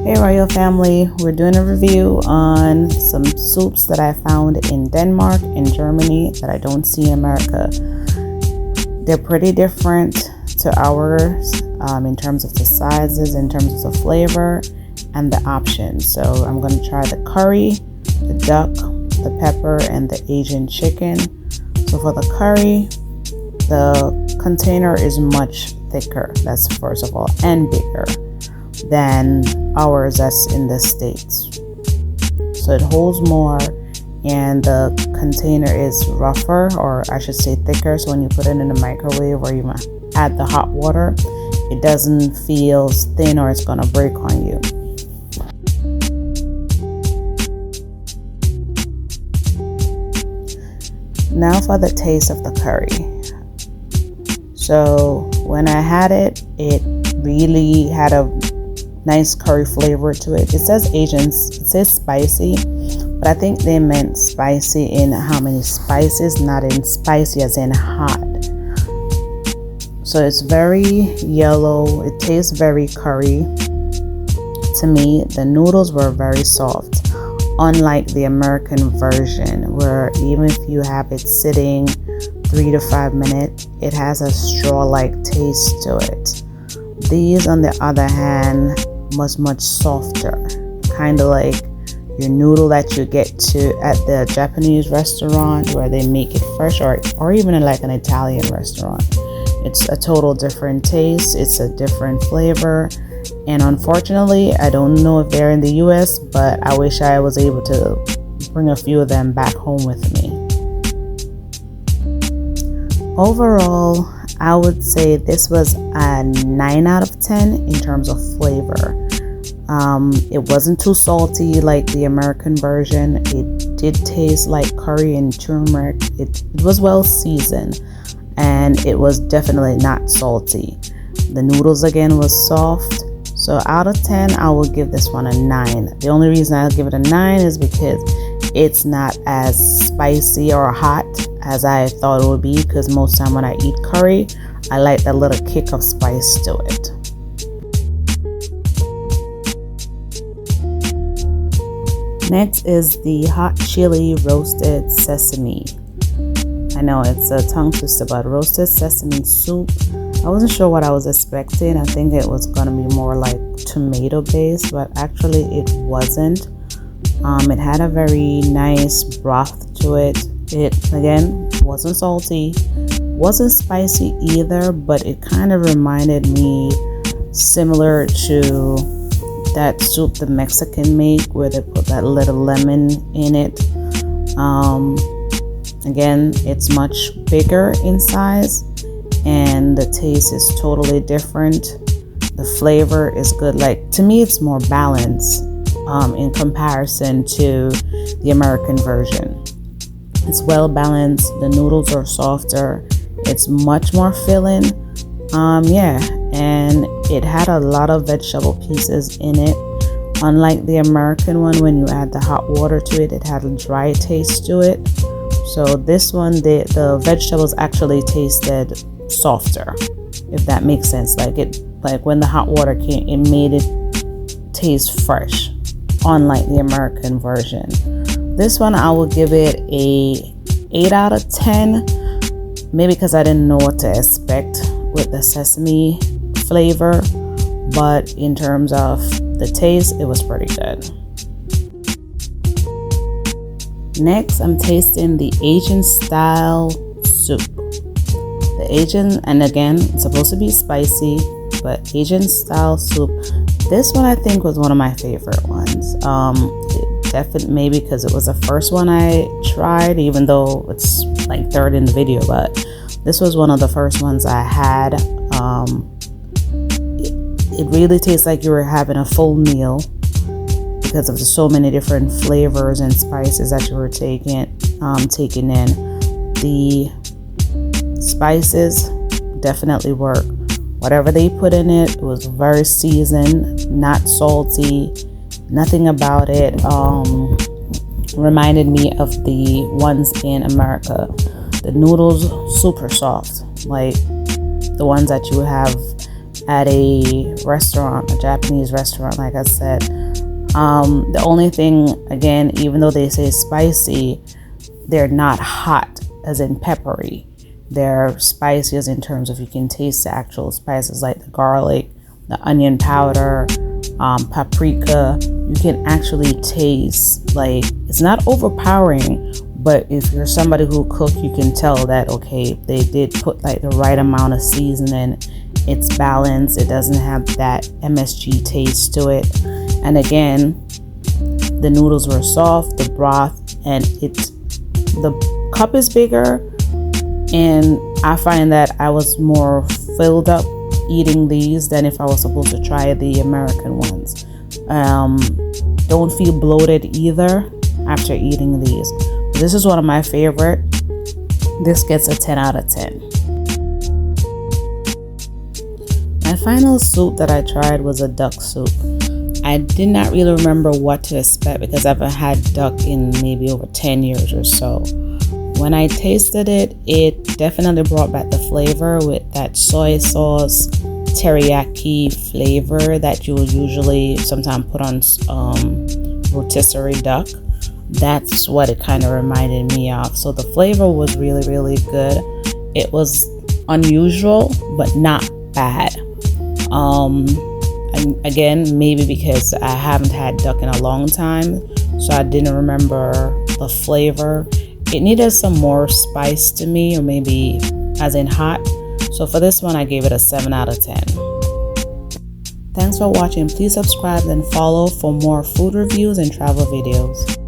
Hey Royal Family, we're doing a review on some soups that I found in Denmark and Germany that I don't see in America. They're pretty different to ours in terms of the sizes, in terms of the flavor, and the options. So I'm going to try the curry, the duck, the pepper, and the Asian chicken. So for the curry, the container is much thicker, that's first of all, and bigger than ours that's in the States. So it holds more and the container is rougher, or I should say thicker, so when you put it in the microwave or you add the hot water, it doesn't feel thin or it's gonna break on you. Now for the taste of the curry. So when I had it, it really had a nice curry flavor to it. It says Asian, it says spicy, but I think they meant spicy in how many spices, not in spicy as in hot. So it's very yellow. It tastes very curry to me. The noodles were very soft, unlike the American version, where even if you have it sitting 3 to 5 minutes, it has a straw-like taste to it. These, on the other hand, much softer, kind of like your noodle that you get at the Japanese restaurant where they make it fresh, or even in like an Italian restaurant. It's a total different taste, it's a different flavor, and unfortunately I don't know if they're in the US, but I wish I was able to bring a few of them back home with me. Overall, I would say this was a 9 out of 10 in terms of flavor. It wasn't too salty like the American version. It did taste like curry and turmeric. It was well seasoned, and it was definitely not salty. The noodles again was soft. So out of 10, I will give this one a 9. The only reason I'll give it a 9 is because it's not as spicy or hot as I thought it would be, because most time when I eat curry, I like that little kick of spice to it. Next is the hot chili roasted sesame. I know it's a tongue twister, but roasted sesame soup. I wasn't sure what I was expecting. I think it was gonna be more like tomato based, but actually it wasn't. It had a very nice broth to it. It again wasn't salty, wasn't spicy either, but it kind of reminded me similar to that soup the Mexican make, where they put that little lemon in it. Again, it's much bigger in size and the taste is totally different. The flavor is good. Like, to me, it's more balanced in comparison to the American version. It's well balanced. The noodles are softer. It's much more filling. And it had a lot of vegetable pieces in it. Unlike the American one, when you add the hot water to it, it had a dry taste to it. So this one, the vegetables actually tasted softer, if that makes sense. Like when the hot water came, it made it taste fresh, unlike the American version. This one, I will give it a 8 out of 10, maybe because I didn't know what to expect with the sesame flavor, but in terms of the taste, it was pretty good. Next, I'm tasting the Asian style soup. The Asian, and again, it's supposed to be spicy, but Asian style soup. This one I think was one of my favorite ones. Definitely, maybe because it was the first one I tried, even though it's like third in the video, but this was one of the first ones I had. It really tastes like you were having a full meal because of so many different flavors and spices that you were taking in. The spices definitely work. Whatever they put in it, it was very seasoned, not salty, nothing about it reminded me of the ones in America. The noodles super soft, like the ones that you have at a restaurant, a Japanese restaurant, like I said. The only thing, again, even though they say spicy, they're not hot as in peppery. They're spicy as in terms of you can taste the actual spices like the garlic, the onion powder, paprika. You can actually taste, like, it's not overpowering, but if you're somebody who cook, you can tell that, okay, they did put like the right amount of seasoning. It's balanced. It doesn't have that MSG taste to it. And again, the noodles were soft, the broth, and the cup is bigger, and I find that I was more filled up eating these than if I was supposed to try the American ones. Don't feel bloated either after eating these. This is one of my favorite. This gets a 10 out of 10. My final soup that I tried was a duck soup. I did not really remember what to expect because I haven't had duck in maybe over 10 years or so. When I tasted it, it definitely brought back the flavor with that soy sauce, teriyaki flavor that you will usually sometimes put on rotisserie duck. That's what it kind of reminded me of. So the flavor was really, really good. It was unusual, but not bad. And again, maybe because I haven't had duck in a long time, so I didn't remember the flavor. It needed some more spice to me, or maybe as in hot. So for this one, I gave it a 7 out of 10. Thanks for watching. Please subscribe and follow for more food reviews and travel videos.